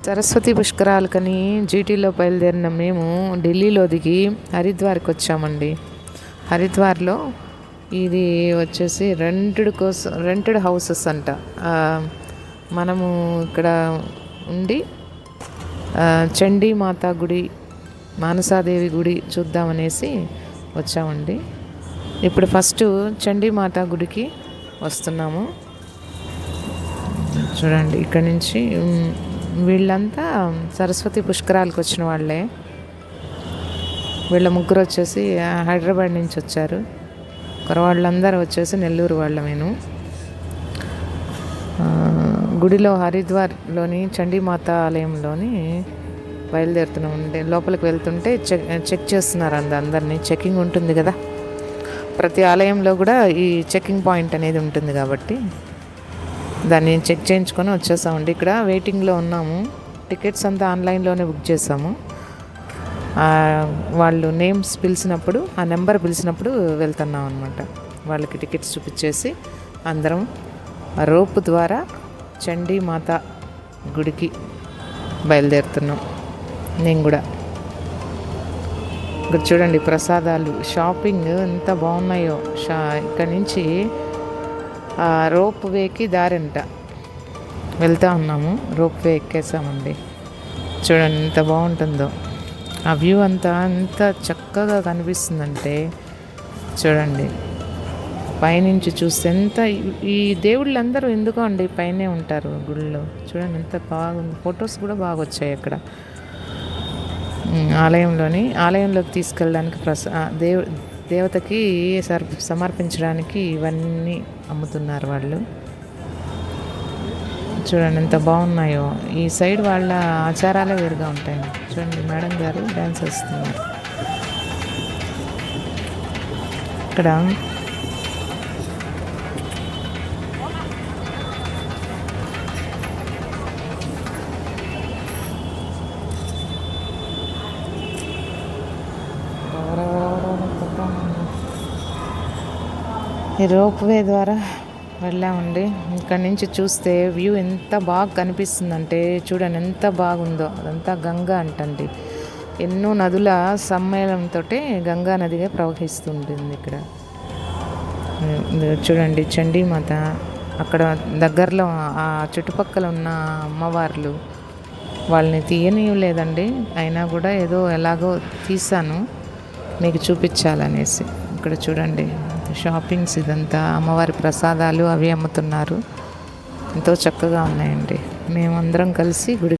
సరస్వతి పుష్కరాలకని జీటీలో బయలుదేరిన మేము ఢిల్లీలో దిగి హరిద్వార్కి వచ్చామండి. హరిద్వార్లో ఇది వచ్చేసి రెంటెడ్ హౌసెస్ అంట. మనము ఇక్కడ ఉండి చండీ మాతా గుడి, మానసాదేవి గుడి చూద్దామనేసి వచ్చామండి. ఇప్పుడు ఫస్ట్ చండీ మాతా గుడికి వస్తున్నాము. చూడండి, ఇక్కడ నుంచి వీళ్ళంతా సరస్వతి పుష్కరాలకు వచ్చిన వాళ్ళే. వీళ్ళ ముగ్గురు వచ్చేసి హైదరాబాద్ నుంచి వచ్చారు. వాళ్ళందరూ వచ్చేసి నెల్లూరు వాళ్ళమేను. గుడిలో హరిద్వార్లోని చండీమాత ఆలయంలోని బయలుదేరుతున్నామండి. లోపలికి వెళ్తుంటే చెక్ చేస్తున్నారు అందరినీ. చెకింగ్ ఉంటుంది కదా, ప్రతి ఆలయంలో కూడా ఈ చెకింగ్ పాయింట్ అనేది ఉంటుంది కాబట్టి దాన్ని చెక్ చేయించుకొని వచ్చేసామండి. ఇక్కడ వెయిటింగ్లో ఉన్నాము. టికెట్స్ అంతా ఆన్లైన్లోనే బుక్ చేసాము. వాళ్ళు నేమ్స్ పిలిచినప్పుడు, ఆ నెంబర్ పిలిచినప్పుడు వెళ్తున్నాం అనమాట. వాళ్ళకి టికెట్స్ చూపించేసి అందరం రోప్ ద్వారా చండీ మాత గుడికి బయలుదేరుతున్నాం. నేను కూడా ఇక్కడ చూడండి, ప్రసాదాలు, షాపింగ్ ఎంత బాగున్నాయో. ఇక్కడ నుంచి రోప్ వేకి దారంట వెళ్తూ ఉన్నాము. రోప్ వే ఎక్కేసామండి. చూడండి ఎంత బాగుంటుందో. ఆ వ్యూ అంతా ఎంత చక్కగా కనిపిస్తుందంటే చూడండి, పైనుంచి చూస్తే ఎంత. ఈ దేవుళ్ళందరూ ఎందుకో అండి పైనే ఉంటారు గుళ్ళో. చూడండి ఎంత బాగుంది. ఫొటోస్ కూడా బాగా వచ్చాయి అక్కడ. ఆలయంలోకి తీసుకెళ్ళడానికి దేవతకి సమర్పించడానికి ఇవన్నీ అమ్ముతున్నారు వాళ్ళు. చూడండి ఎంత బాగున్నాయో. ఈ సైడ్ వాళ్ళ ఆచారాలే వేరుగా ఉంటాయి. చూడండి, మేడం గారు డ్యాన్స్ వేస్తున్నారు ఇక్కడ. ఈ రోప్ వే ద్వారా వెళ్ళామండి. ఇక్కడ నుంచి చూస్తే వ్యూ ఎంత బాగా కనిపిస్తుందంటే చూడండి ఎంత బాగుందో. అదంతా గంగా అంటండి. ఎన్నో నదుల సమ్మేళనంతో గంగా నదిగా ప్రవహిస్తుంటుంది ఇక్కడ. చూడండి చండీమాత, అక్కడ దగ్గరలో ఆ చుట్టుపక్కల ఉన్న అమ్మవార్లు వాళ్ళని తీయనీయలేదండి. అయినా కూడా ఏదో ఎలాగో తీసాను మీకు చూపించాలనేసి. ఇక్కడ చూడండి షాపింగ్స్, ఇదంతా అమ్మవారి ప్రసాదాలు అవి అమ్ముతున్నారు. ఎంతో చక్కగా ఉన్నాయండి. మేమందరం కలిసి గుడి